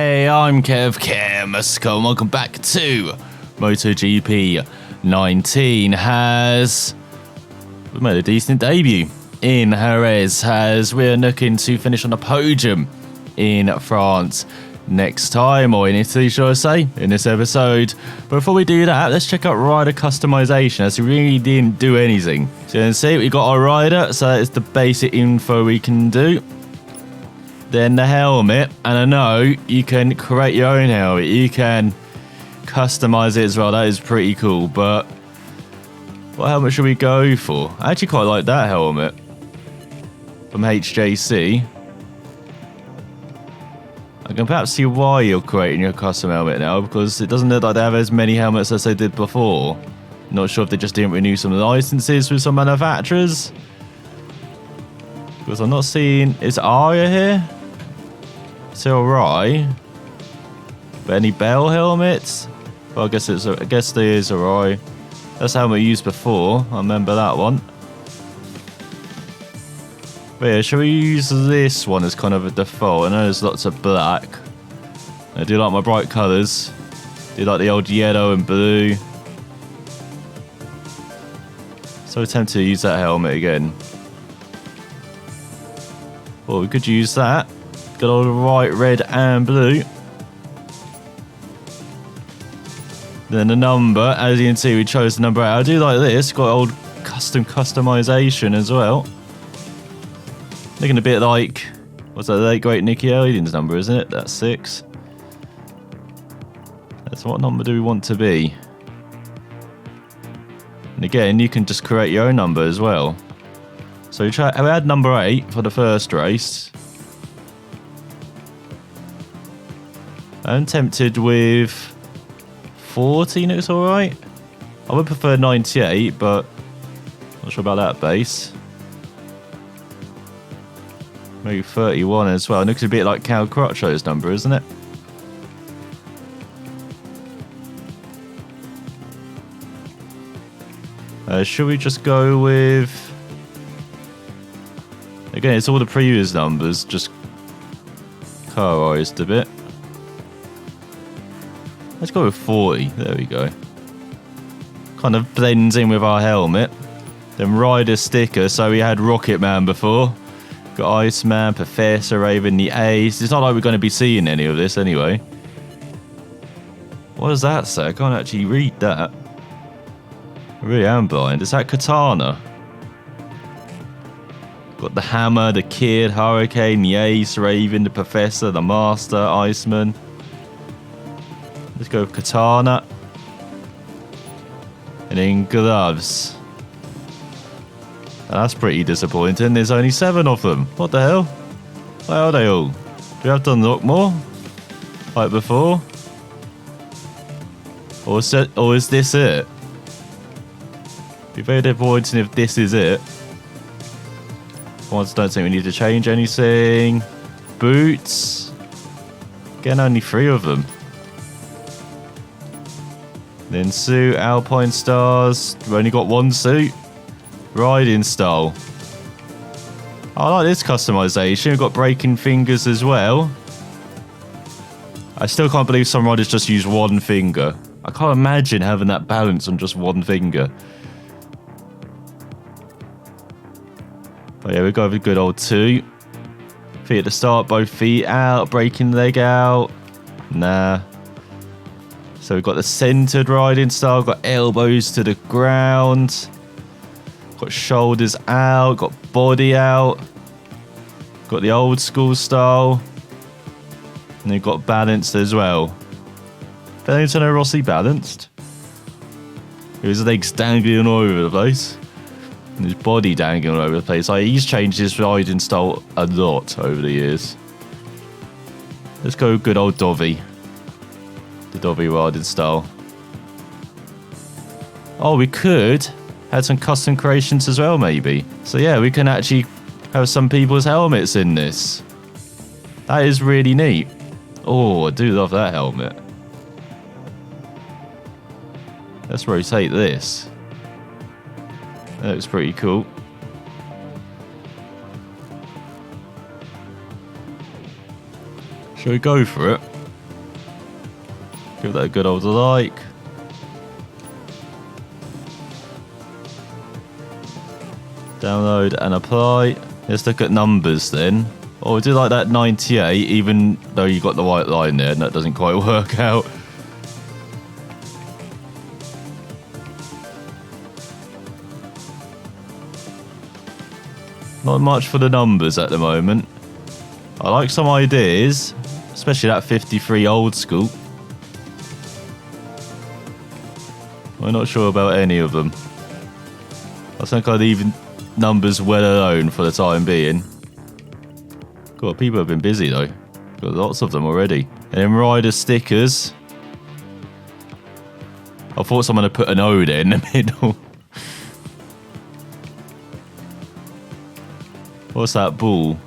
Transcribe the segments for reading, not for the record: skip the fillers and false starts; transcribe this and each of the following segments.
Hey, I'm Kev Stone. Welcome back to MotoGP 19. We made a decent debut in Jerez as we're looking to finish on a podium in France next time, or in Italy, shall I say, in this episode. But before we do that, let's check out rider customization, as we really didn't do anything. So you can see we got our rider, so that is the basic info we can do. Then the helmet, and I know you can create your own helmet, you can customize it as well. That is pretty cool. But what helmet should we go for? I actually quite like that helmet from HJC. I can perhaps see why you're creating your custom helmet now, because it doesn't look like they have as many helmets as they did before. Not sure if they just didn't renew some of the licenses with some manufacturers, because I'm not seeing... Is Aria here? Still right. But any Bell helmets? Well, I guess there is alright. That's the helmet we used before. I remember that one. But yeah, shall we use this one as kind of a default? I know there's lots of black. I do like my bright colours. Do like the old yellow and blue. So tempted to use that helmet again. Well, we could use that. Got all the white, red and blue. Then the number, as you can see, we chose the number 8. I do like this. Got old customization as well. Looking a bit like, what's that, the late great Nicky Elden's number, isn't it? That's 6. That's what number do we want to be? And again, you can just create your own number as well. So we had number 8 for the first race. I'm tempted with 14, it's alright. I would prefer 98, but not sure about that base. Maybe 31 as well. It looks a bit like Cal Crutchow's number, isn't it? Should we just go with... Again, it's all the previous numbers, just colorized a bit. Let's go with 40. There we go. Kind of blends in with our helmet. Then rider sticker. So we had Rocket Man before. Got Iceman, Professor, Raven, the Ace. It's not like we're going to be seeing any of this anyway. What does that say? I can't actually read that. I really am blind. Is that Katana? Got the Hammer, the Kid, Hurricane, the Ace, Raven, the Professor, the Master, Iceman. Let's go with Katana. And then gloves. That's pretty disappointing. There's only 7 of them. What the hell? Where are they all? Do we have to unlock more? Like before? Or is this it? Be very disappointing if this is it. I don't think we need to change anything. Boots. Again, only 3 of them. Then suit, Alpine Stars. We've only got 1 suit. Riding style. I like this customization. We've got breaking fingers as well. I still can't believe some riders just use 1 finger. I can't imagine having that balance on just 1 finger. But yeah, we go with a good old 2. Feet at the start, both feet out. Breaking leg out. Nah. So we've got the centered riding style, got elbows to the ground, got shoulders out, got body out, got the old school style, and they've got balanced as well. Valentino Rossi balanced. His legs dangling all over the place, and his body dangling all over the place. Like, he's changed his riding style a lot over the years. Let's go good old Dovi. The Dovi riding style. Oh, we could have some custom creations as well, maybe. So yeah, we can actually have some people's helmets in this. That is really neat. Oh, I do love that helmet. Let's rotate this. That looks pretty cool. Shall we go for it? Give that a good old like. Download and apply. Let's look at numbers then. Oh, we do like that 98, even though you got the white line there, and that doesn't quite work out. Not much for the numbers at the moment. I like some ideas, especially that 53 old school. I'm not sure about any of them. I think I'd leave numbers well alone for the time being. God, people have been busy though. Got lots of them already. And then rider stickers. I thought someone had put an O there in the middle. What's that bull?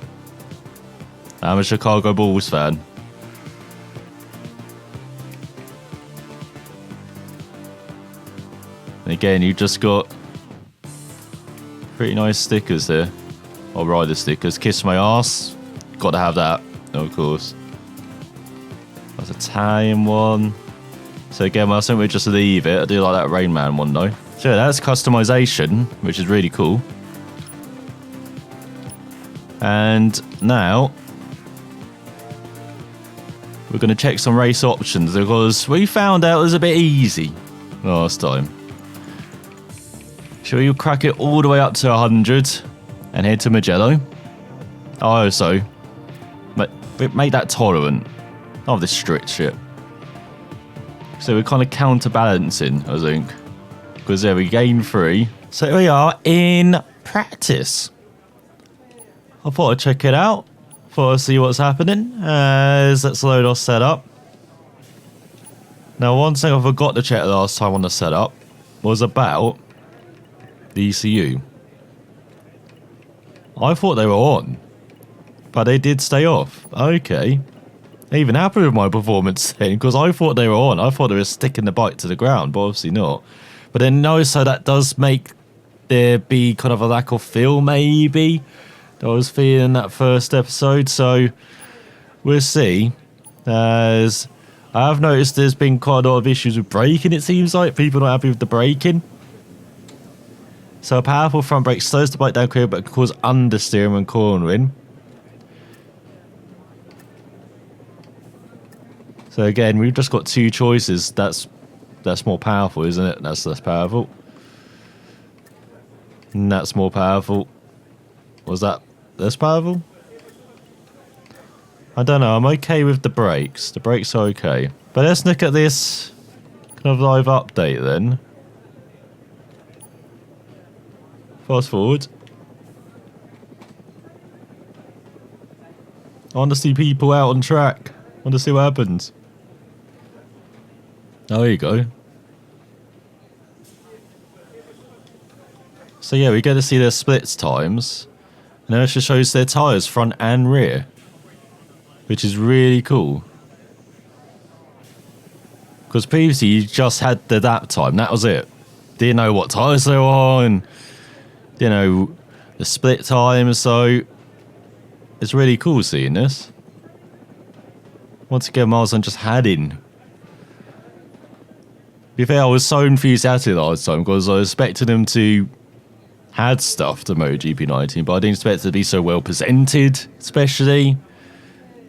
I'm a Chicago Bulls fan. And again, you just got pretty nice stickers there. Or rider stickers. Kiss my ass. Got to have that, of course. That's an Italian one. So again, I think we'll just leave it. I do like that Rain Man one though. So yeah, that's customization, which is really cool. And now we're going to check some race options because we found out it was a bit easy last time. Shall we crack it all the way up to 100 and head to Mugello? Oh, so make that tolerant of this strict shit. So we're kind of counterbalancing, I think, because there we gain 3. So we are in practice. I thought I'd check it out. Thought I'd see what's happening. Let's load our setup. Now, one thing I forgot to check last time on the setup was about the ECU. I thought they were on, but they did stay off. Okay. Even happy with my performance then, because I thought they were on. I thought they were sticking the bike to the ground, but obviously not. But then no, so that does make there be kind of a lack of feel, maybe. I was feeling that first episode, so we'll see. As I have noticed there's been quite a lot of issues with braking, it seems like. People not happy with the braking. So a powerful front brake slows the bike down quicker but can cause understeering when cornering. So again, we've just got 2 choices. That's more powerful, isn't it? That's less powerful. And that's more powerful. Was that less powerful? I don't know. I'm okay with the brakes. The brakes are okay. But let's look at this kind of live update then. Fast forward. I want to see people out on track. I want to see what happens. Oh, there you go. So yeah, we get to see their splits times. And it just shows their tyres front and rear. Which is really cool. Because previously you just had the lap time, that was it. Didn't know what tyres they were on. You know, the split time, so it's really cool seeing this. Once again, Marsden just had in. To be fair, I was so enthusiastic last time because I expected them to add stuff to MotoGP 19, but I didn't expect it to be so well presented, especially.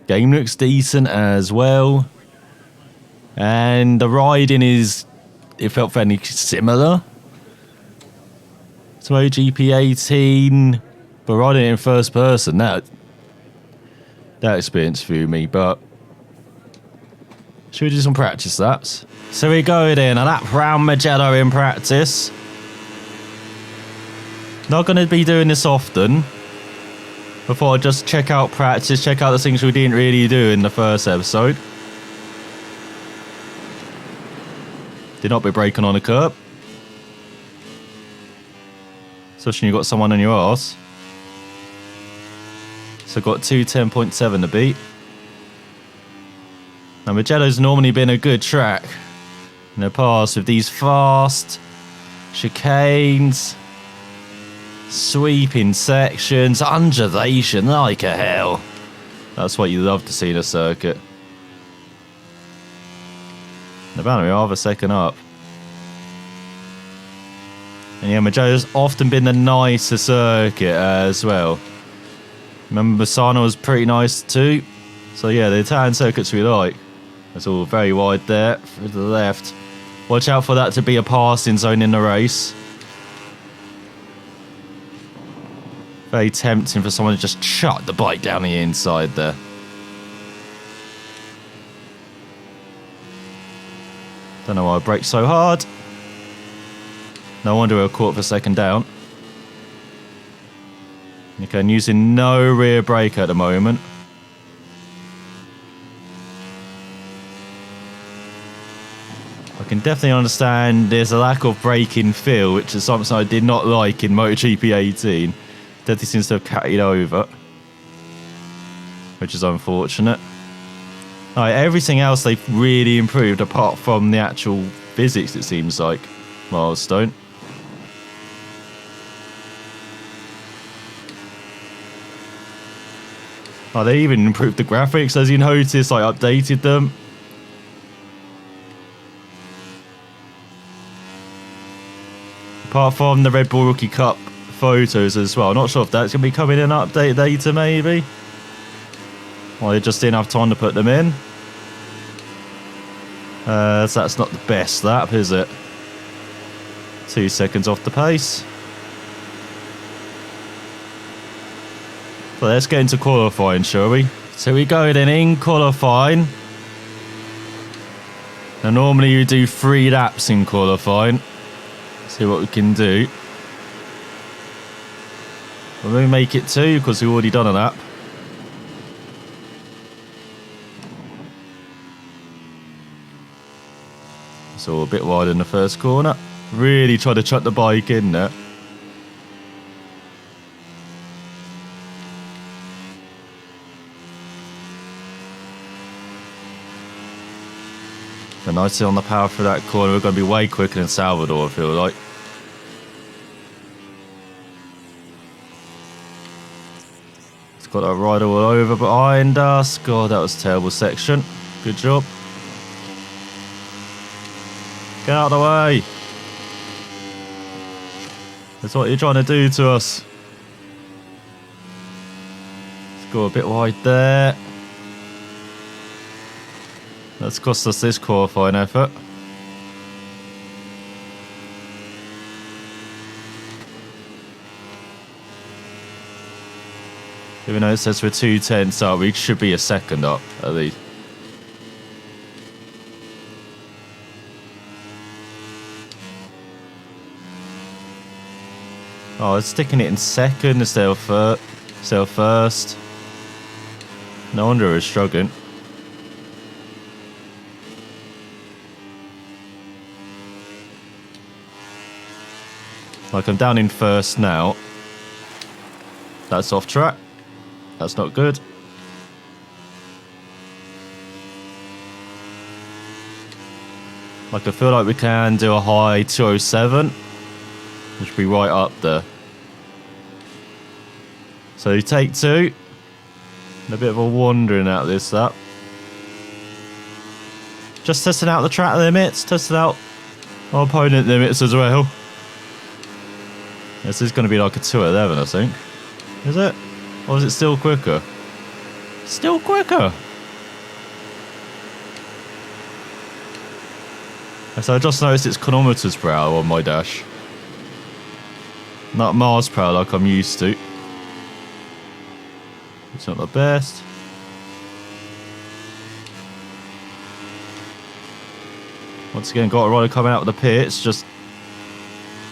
Game looks decent as well. And the riding it felt fairly similar to MotoGP 18, but riding it in first person, that experience threw me, but should we do some practice laps? So we go then, a lap round Mugello in practice. Not going to be doing this often. Before I just check out practice, check out the things we didn't really do in the first episode. Did not be braking on a curb. Especially when you've got someone on your arse. So got 2:10.7 to beat. Now Mugello's normally been a good track in the past with these fast chicanes, sweeping sections, undulation like a hell. That's what you love to see in a circuit. They're bound to be half a second up. And yeah, Mugello's often been the nicer circuit as well. Remember, Bassano was pretty nice too. So yeah, the Italian circuits we like. It's all very wide there, through to the left. Watch out for that to be a passing zone in the race. Very tempting for someone to just shut the bike down the inside there. Don't know why I braked so hard. No wonder we were caught for second down. Okay, I'm using no rear brake at the moment. I can definitely understand there's a lack of braking feel, which is something I did not like in MotoGP 18. Definitely seems to have carried over, which is unfortunate. Alright, everything else they've really improved apart from the actual physics, it seems like. Milestone. Oh, they even improved the graphics, as you notice. I updated them. Apart from the Red Bull Rookie Cup photos as well. I'm not sure if that's going to be coming in update later, maybe. Well, they just didn't have time to put them in. So that's not the best lap, is it? 2 seconds off the pace. So let's get into qualifying, shall we? So we go then in qualifying. Now normally you do 3 laps in qualifying. See what we can do. We'll maybe make it 2 because we've already done a lap. So a bit wide in the first corner. Really try to chuck the bike in there. And nicely on the power through that corner. We're going to be way quicker than Salvador, I feel like. It's got that rider all over behind us. God, that was a terrible section. Good job. Get out of the way. That's what you're trying to do to us. Let's go a bit wide there. That's cost us this qualifying effort. Even though it says we're 2/10 up, we should be a second up at least. Oh, it's sticking it in second instead of first. No wonder we're struggling. Like, I'm down in first now. That's off track. That's not good. Like, I feel like we can do a high 207. Which will be right up there. So you take 2. And a bit of a wandering out of this lap. Just testing out the track limits. Testing out our opponent limits as well. This is going to be like a 2:11, I think. Is it? Or is it still quicker? Still quicker! So I just noticed it's kilometers per hour on my dash. Not miles per hour like I'm used to. It's not the best. Once again, got a rider coming out of the pits, just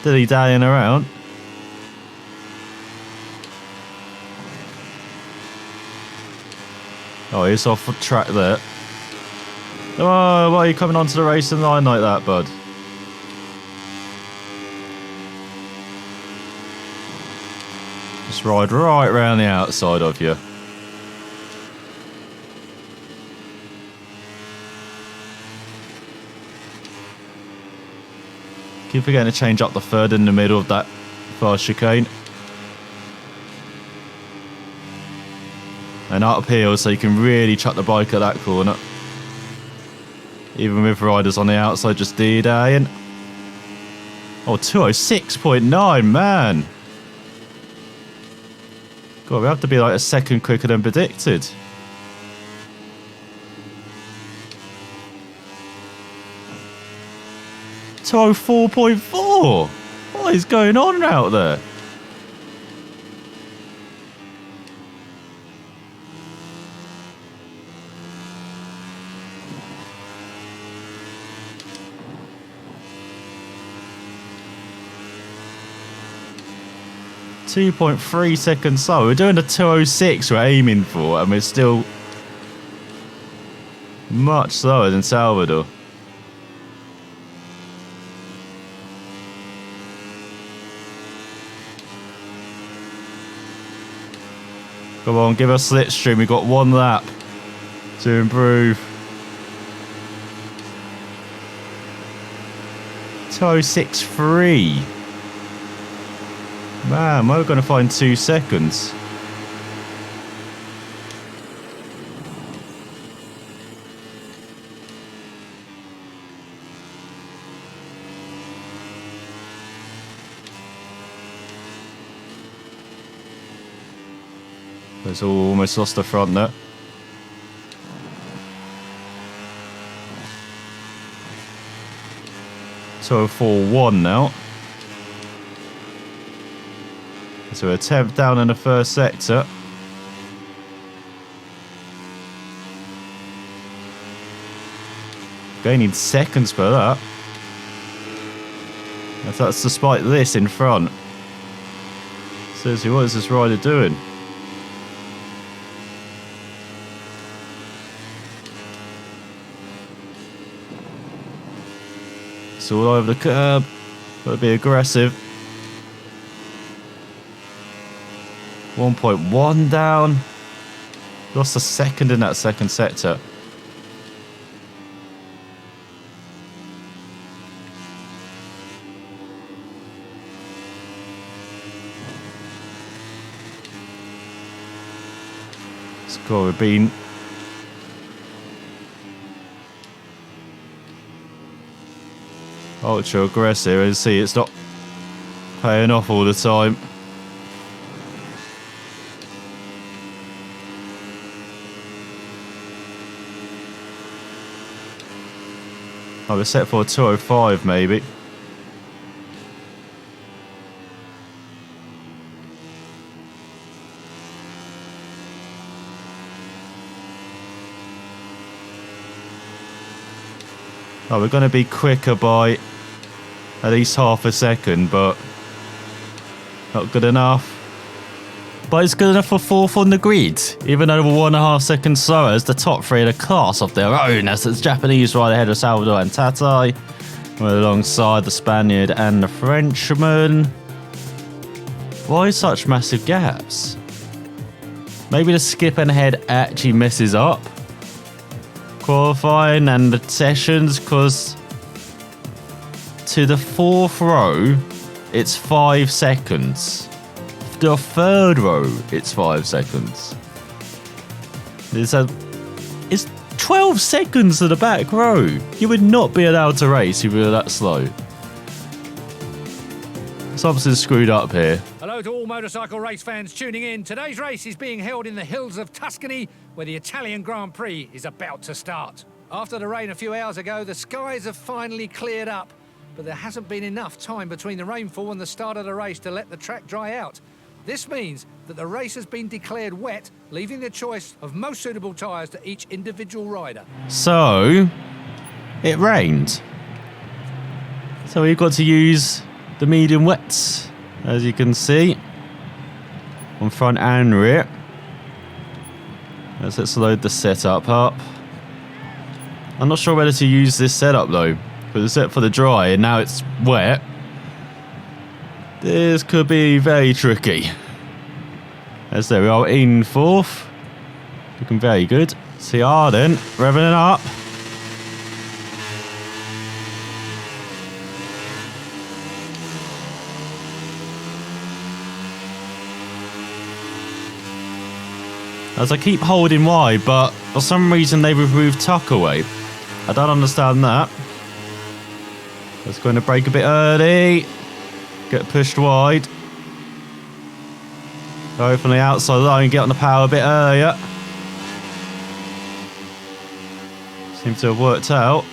dilly-dallying around. Oh, he's off the track there. Oh, why are you coming onto the racing line like that, bud? Just ride right round the outside of you. Keep forgetting to change up the third in the middle of that fast chicane. And uphill so you can really chuck the bike at that corner. Even with riders on the outside just D-daying. Oh, 206.9, man. God, we have to be like a second quicker than predicted. Oh, 4.4. What is going on out there? .3 seconds slow. We're doing the 206 we're aiming for, and we're still much slower than Salvador. Come on, give us slipstream. We've got one lap to improve. 206.3. Man, we're going to find 2 seconds. It's almost lost the front there. So 4-1 now. So we're 10th down in the first sector. Gaining seconds for that. That's despite this in front. Seriously, what is this rider doing? It's all over the curb. Gotta be aggressive. 1.1 down. Lost a second in that second sector. Score we've been ultra aggressive, and see it's not paying off all the time. Oh, we're set for a 205 maybe. Oh, we're going to be quicker by at least half a second, but not good enough. But it's good enough for 4th on the grid, even though we're 1.5 seconds slower as the top 3 of the class of their own, as the Japanese right ahead of Salvador and Tatai. We're alongside the Spaniard and the Frenchman. Why such massive gaps? Maybe the skip and head actually messes up qualifying and the sessions, because to the 4th row it's 5 seconds. The 3rd row it's 5 seconds. It's 12 seconds to the back row. You would not be allowed to race if you were that slow. Something's screwed up here. Hello to all motorcycle race fans tuning in. Today's race is being held in the hills of Tuscany, where the Italian Grand Prix is about to start. After the rain a few hours ago, the skies have finally cleared up, but there hasn't been enough time between the rainfall and the start of the race to let the track dry out. This means that the race has been declared wet, leaving the choice of most suitable tyres to each individual rider. So, it rained. So we've got to use the medium wets, as you can see, on front and rear. Let's load the setup up. I'm not sure whether to use this setup though, because it's set for the dry and now it's wet. This could be very tricky. As there we are in 4th. Looking very good. See Arden revving it up. As I keep holding wide, but for some reason they removed tuck away. I don't understand that. Let's go in to brake a bit early. Get pushed wide. Go from the outside line, get on the power a bit earlier. Seems to have worked out.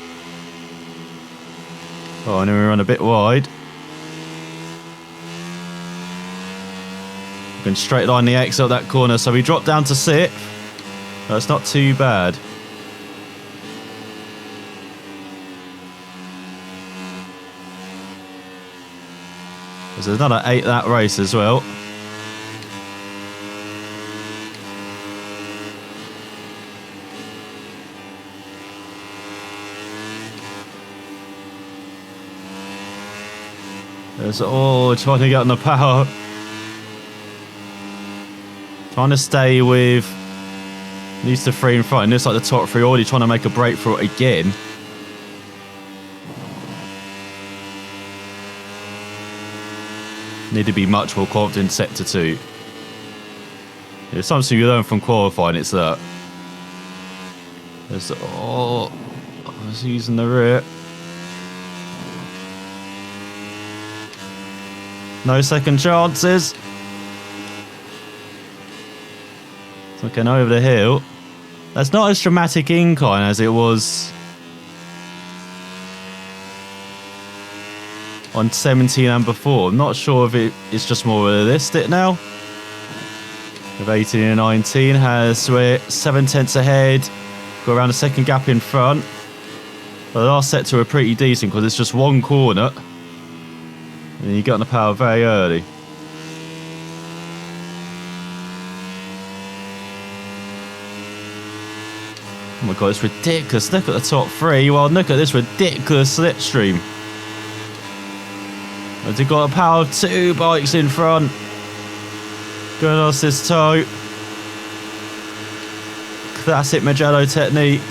Oh, and then we run a bit wide. We can straight line the exit of that corner, so we drop down to 6th. That's not too bad. There's another 8 that race as well. There's trying to get on the power. Trying to stay with these 3 in front. And this like the top 3 already trying to make a break for it again. Need to be much more confident in sector 2. It's something you learn from qualifying, it's that. There's I was using the rear. No second chances. Looking over the hill. That's not as dramatic incline as it was on 17 and before. I'm not sure if it's just more realistic now. With 18 and 19 we're 7 tenths ahead. Got around a second gap in front. But the last sector are pretty decent because it's just one corner. And you get on the power very early. Oh my god, it's ridiculous. Look at the top 3. Well, look at this ridiculous slipstream. And they've got a power of 2 bikes in front. Going lost this toe. Classic Mugello technique.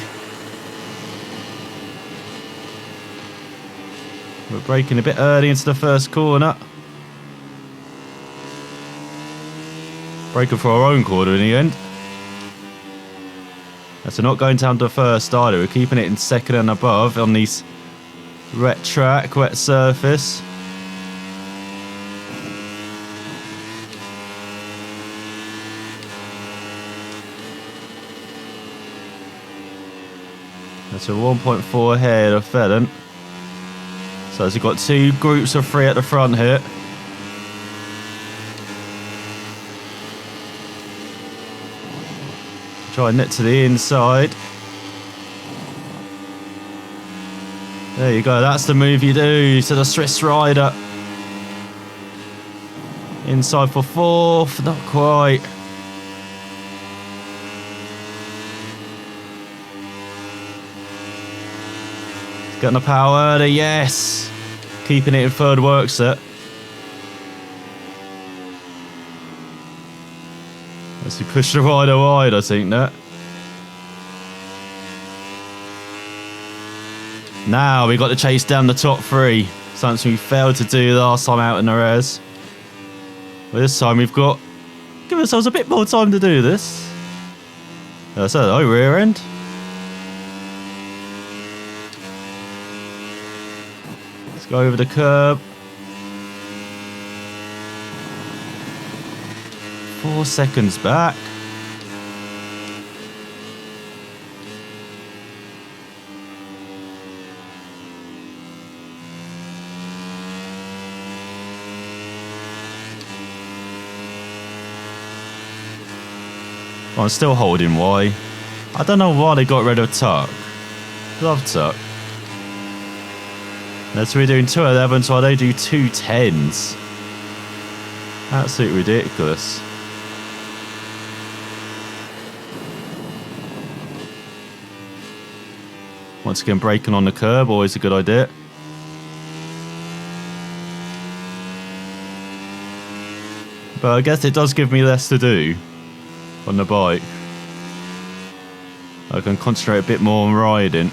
We're braking a bit early into the first corner. Braking for our own corner in the end. So we're not going down to first either. We're keeping it in second and above on these wet track, wet surface. That's a 1.4 ahead of Felon. So as we've got 2 groups of 3 at the front here. Try and nip to the inside. There you go, that's the move you do to the Swiss rider. Inside for 4th, not quite. Getting the power early, yes. Keeping it in 3rd work set. As we push the rider wide, I think that. Now we got to chase down the top 3. Something we failed to do last time out in the res. But this time we've got give ourselves a bit more time to do this. So rear end. Let's go over the curb. 4 seconds back. I'm still holding Y. I don't know why they got rid of Tuck. Love Tuck. That's we're doing 2.11s while they do 2.10s. Absolutely ridiculous. Once again, braking on the curb, always a good idea. But I guess it does give me less to do on the bike. I can concentrate a bit more on riding.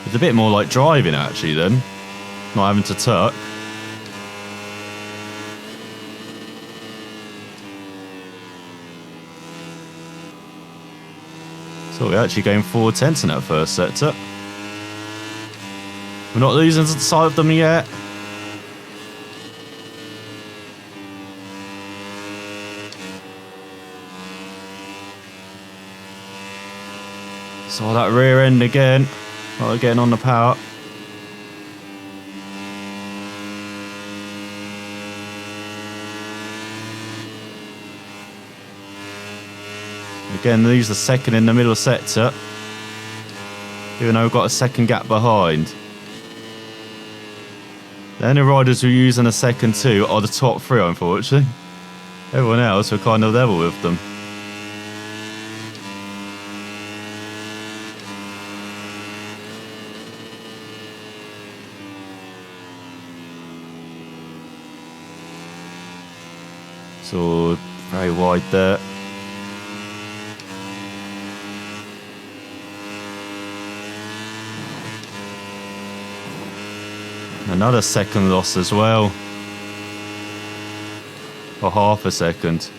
It's a bit more like driving actually then, not having to tuck. So we're actually going 4/10 in that first sector. We're not losing sight of them yet. Saw that rear end again. While they're getting on the power. Again, lose the second in the middle sector. Even though we've got a second gap behind. The only riders who are using a second two are the top three, unfortunately. Everyone else, we're kind of level with them. So, very wide there. Another second loss as well. Or half a second.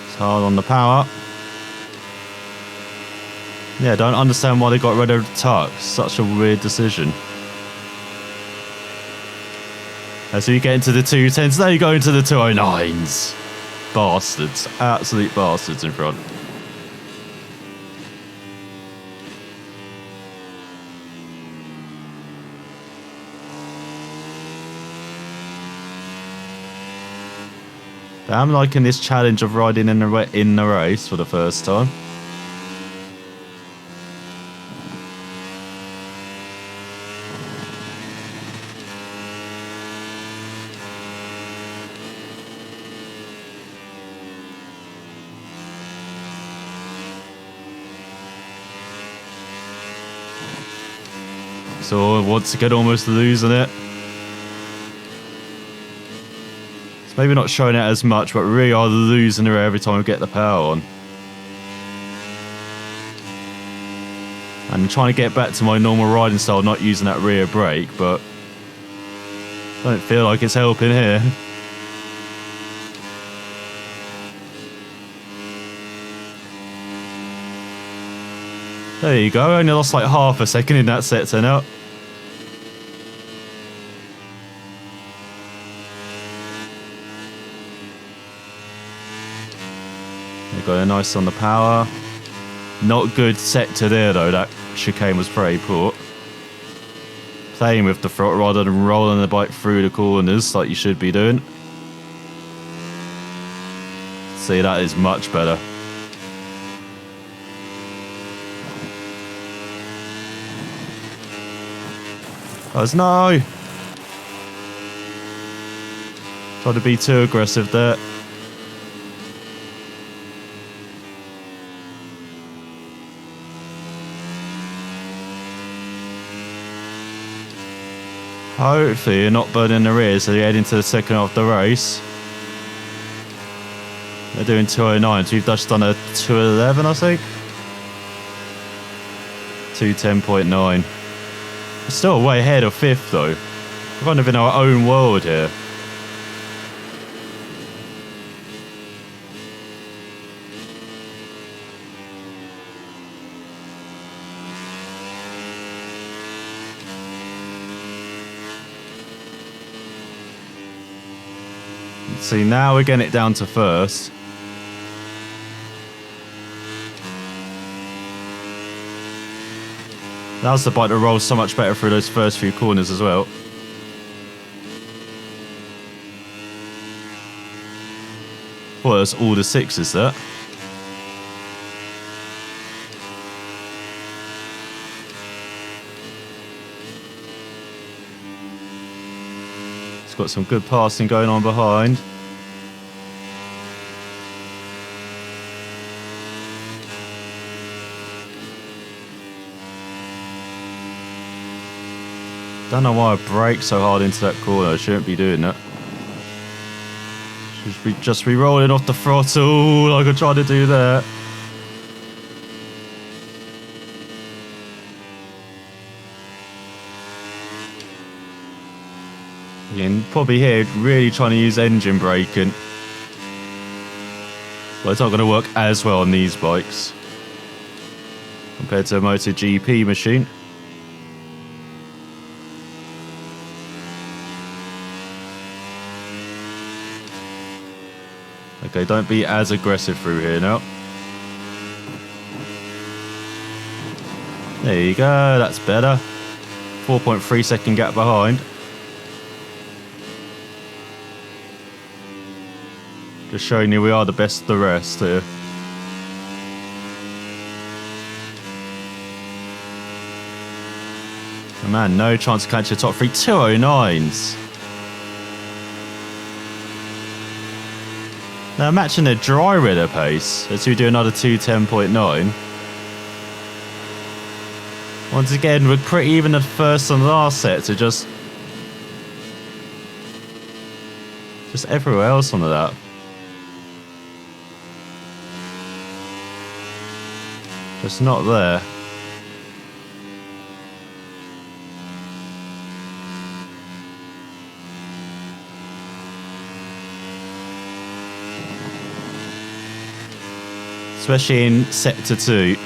It's hard on the power. Yeah, don't understand why they got rid of the tuck. Such a weird decision. As we get into the 210s, now you go into the 209s. Bastards. Absolute bastards in front. But I'm liking this challenge of riding in the race for the first time. So once again, almost losing it. It's maybe not showing it as much, but we really are losing it every time we get the power on. And I'm trying to get back to my normal riding style, not using that rear brake, but I don't feel like it's helping here. There you go, only lost like half a second in that sector now. They got a nice on the power. Not good sector there though, that chicane was very poor. Playing with the throttle rather than rolling the bike through the corners like you should be doing. See, that is much better. Guys, no! Tried to be too aggressive there. Hopefully you're not burning the rear so you head into the second half of the race. They're doing 209, so we've just done a 211 I think. 210.9. Still way ahead of fifth though. We're kind of in our own world here. See, now we're getting it down to first. That's the bike that rolls so much better through those first few corners as well. Well, that's all the sixes there. It's got some good passing going on behind. Don't know why I brake so hard into that corner. I shouldn't be doing that. Should just be rolling off the throttle like I tried to do there. You can probably hear really trying to use engine braking. But it's not going to work as well on these bikes compared to a MotoGP machine. Okay, don't be as aggressive through here now. There you go, that's better. 4.3 second gap behind. Just showing you we are the best of the rest here. Oh man, no chance to catch the top three. 209s. Now matching the dry rider pace as we do another 210.9. Once again, we're pretty even the first and last set to just everywhere else on that. Just not there. Especially in sector 2.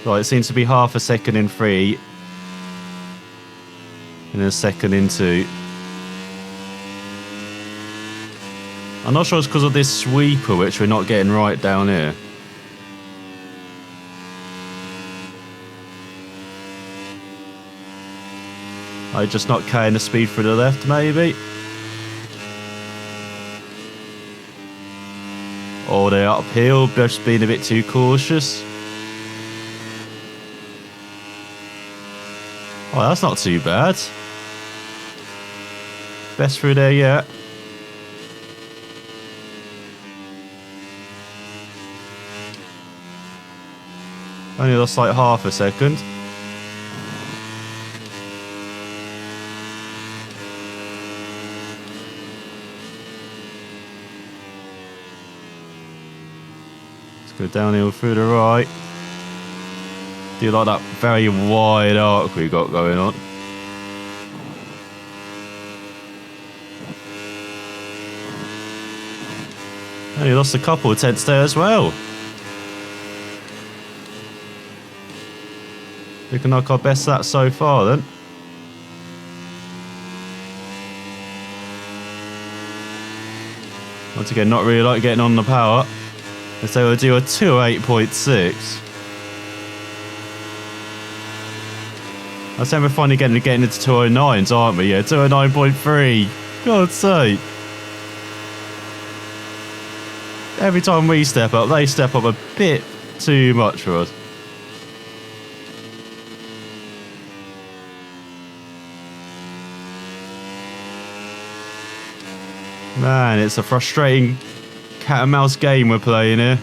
Right, it seems to be half a second in 3. And a second in 2. I'm not sure it's because of this sweeper, which we're not getting right down here. I'm just not carrying the speed through the left, maybe. Or they're uphill, just being a bit too cautious. Oh, that's not too bad. Best through there yet. Only lost like half a second. Go downhill through the right. Do you like that very wide arc we got going on? And he lost a couple of tenths there as well. Looking like our best that so far then. Once again, not really like getting on the power. If they will do a 208.6. I say we're finally getting into 209s, aren't we? Yeah, 209.3. God's sake. Every time we step up, they step up a bit too much for us. Man, it's a frustrating cat and mouse game we're playing here.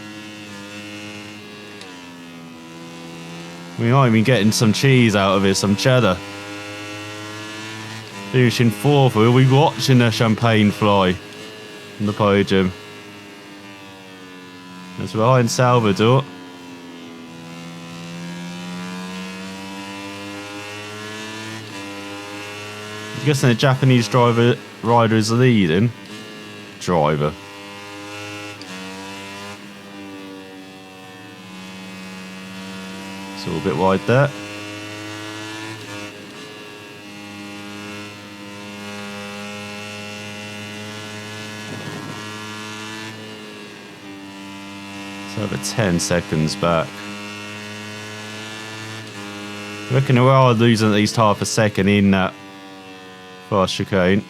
We might be getting some cheese out of it, some cheddar. Finishing 4th, we'll be watching the champagne fly on the podium. That's behind Salvador. I'm guessing the Japanese rider is leading. Driver. It's all a bit wide there. So over 10 seconds back. I reckon we are losing at least half a second in that fast chicane.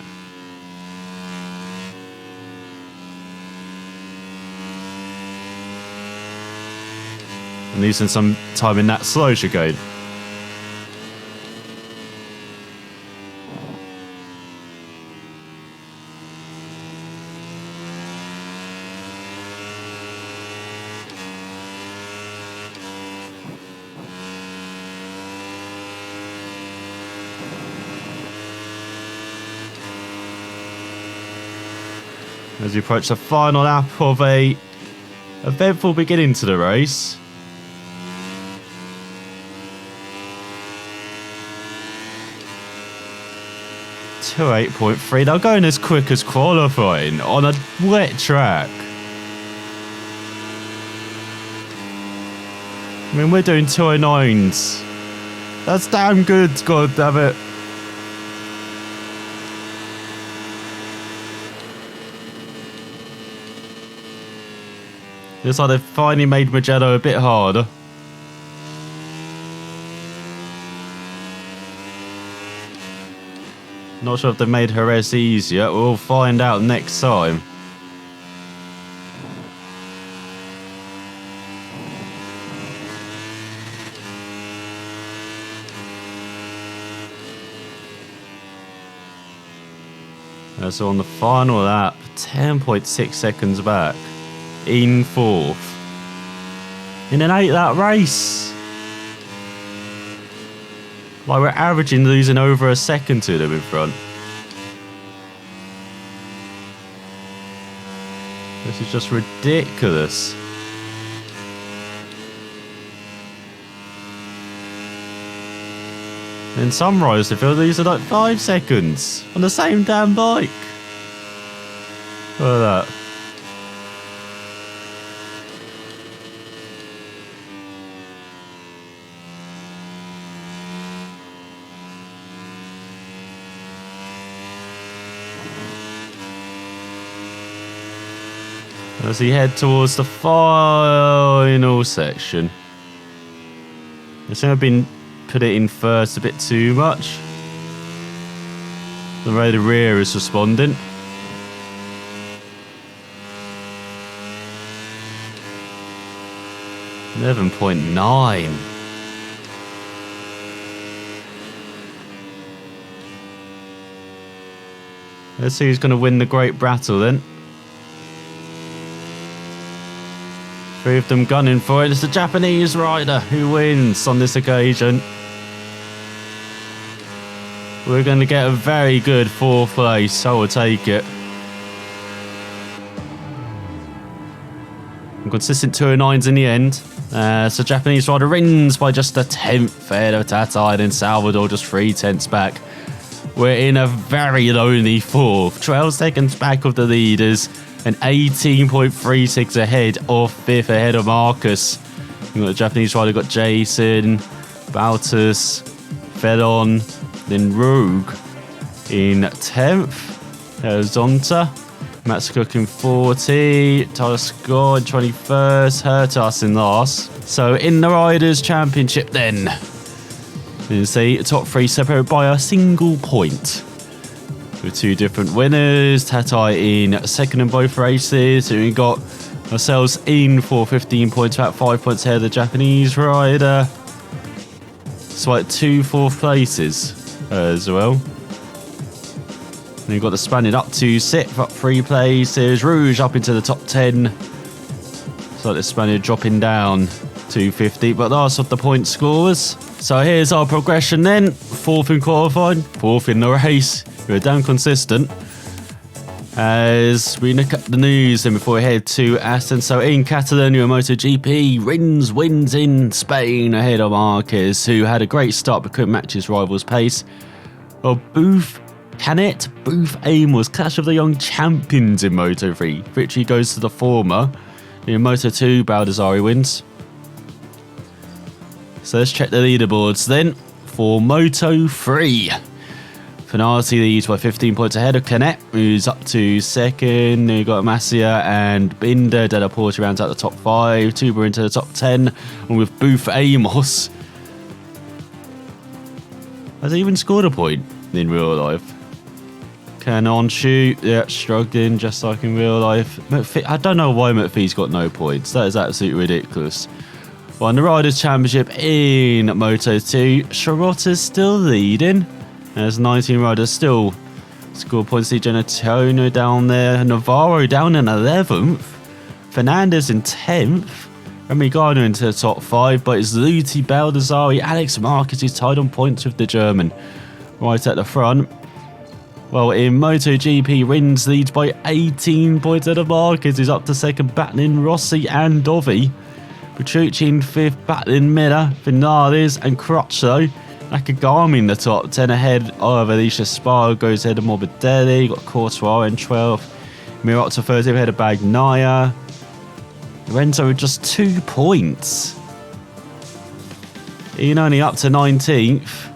And losing some time in that slow chicane. As we approach the final lap of a eventful beginning to the race. 2:08.3. They're going as quick as qualifying on a wet track. I mean, we're doing 2:09s. That's damn good, god damn it. Looks like they've finally made Mugello a bit harder. Not sure if they've made Jerez easier. We'll find out next time. So on the final lap, 10.6 seconds back, in 4th. In an 8-lap race. Like, we're averaging losing over a second to them in front. This is just ridiculous. In some riders, they feel these are like 5 seconds on the same damn bike. Look at that. As he head towards the final section. It's never been put it in first a bit too much. The way the rear is responding. .9. Let's see who's going to win the great battle then. 3 of them gunning for it. It's the Japanese rider who wins on this occasion. We're going to get a very good 4th place. I will take it. Consistent 2:09s in the end. So Japanese rider wins by just a 10th ahead of Tatai and Salvador, just 3/10 back. We're in a very lonely 4th, 12 seconds back of the leaders and 18.36 ahead of 5th ahead of Marcus. You've got the Japanese rider, got Jason, Baltus, Fedon, then Rogue in 10th. There's Zonta. Max Cook in 40, Tyler Scott in 21st, Hurtas in last. So in the Riders' Championship then, there's the top 3 separated by a single point. With 2 different winners, Tatai in 2nd in both races. So we got ourselves in for 15 points, about 5 points ahead of the Japanese rider. So like 2 4th places as well. And you've got the Spaniard up to 6th, up 3 places. Rouge up into the top 10. So the Spaniard dropping down to 50. But last of the point scorers. So here's our progression then. 4th in qualifying, 4th in the race. We're damn consistent. As we look at the news then before we head to Aston. So in Catalonia MotoGP, Rins wins in Spain ahead of Marquez, who had a great start but couldn't match his rival's pace. Well, Booth Amos, clash of the young champions in Moto3. Victory goes to the former. In Moto2, Baldassari wins. So let's check the leaderboards then for Moto3. Finati leads by 15 points ahead of Canet, who's up to 2nd. Then you've got Masia and Binder. Della Porta rounds out the top 5. Tuber into the top 10. And with Booth Amos, has he even scored a point in real life? Canon shoot, yeah, struggling just like in real life. I don't know why McPhee's got no points. That is absolutely ridiculous. Well, in the Riders' Championship in Moto2, Sharota's still leading. There's 19 riders still score points. Genetono down there. Navarro down in 11th. Fernandez in 10th. Remy Gardner into the top 5. But it's Luti, Baldassari, Alex Marquez who's tied on points with the German. Right at the front. Well, in MotoGP, Rins leads by 18 points at the Marquez, who's up to 2nd, battling Rossi and Dovi. Petrucci in 5th, battling Miller, Vinales and Crutchlow. Nakagami in the top 10 ahead of Alicia Spargo's ahead of Morbidelli. Got Courtois in 12th. Mirotto 13th ahead of Bagnaia. Lorenzo with just 2 points. Ian only up to 19th.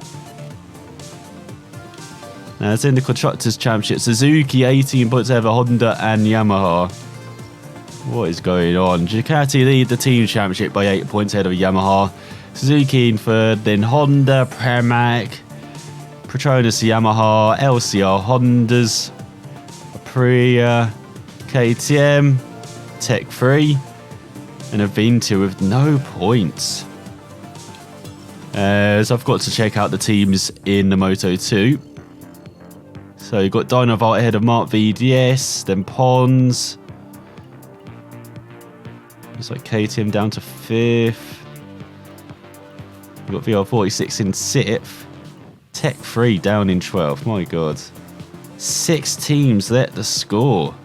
Now it's in the Constructors' Championship. Suzuki 18 points ahead of Honda and Yamaha. What is going on? Ducati lead the Team Championship by 8 points ahead of Yamaha. Suzuki in 3rd, then Honda, Pramac, Petronas Yamaha, LCR Hondas, Aprilia, KTM, Tech 3, and Avinti with no points. So I've got to check out the teams in the Moto 2. So you've got Dynovolt ahead of Mark VDS, then Pons. Looks like KTM down to 5th. We've got VR46 in 6th. Tech 3 down in 12th. My God. 6 teams let the score.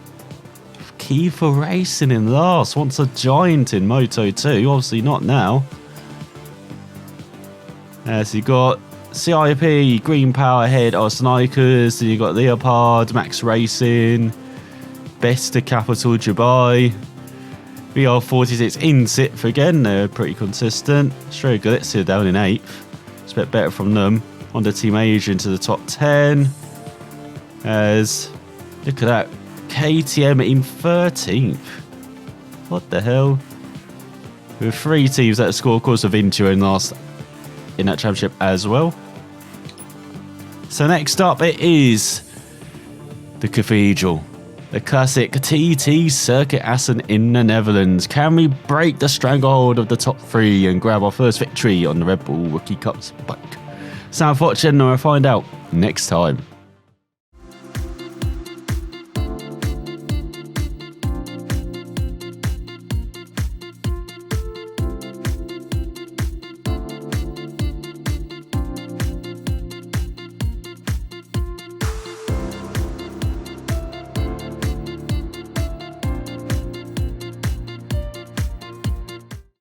Kiefer Racing in last. Once a giant in Moto 2. Obviously not now. So you've got CIP, Green Power ahead of Snipers. Then you've got Leopard, Max Racing, Besta Capital Dubai. VR46 in 6th again. They're pretty consistent. Straight Galizia down in 8th. It's a bit better from them. Honda Team Asia into the top 10. As look at that. KTM in 13th. What the hell? With 3 teams that score, of course, of Intuo in last in that championship as well. So next up it is the Cathedral. The classic TT Circuit Assen in the Netherlands. Can we break the stranglehold of the top 3 and grab our first victory on the Red Bull Rookie Cup's bike? Sound watching and I'll find out next time.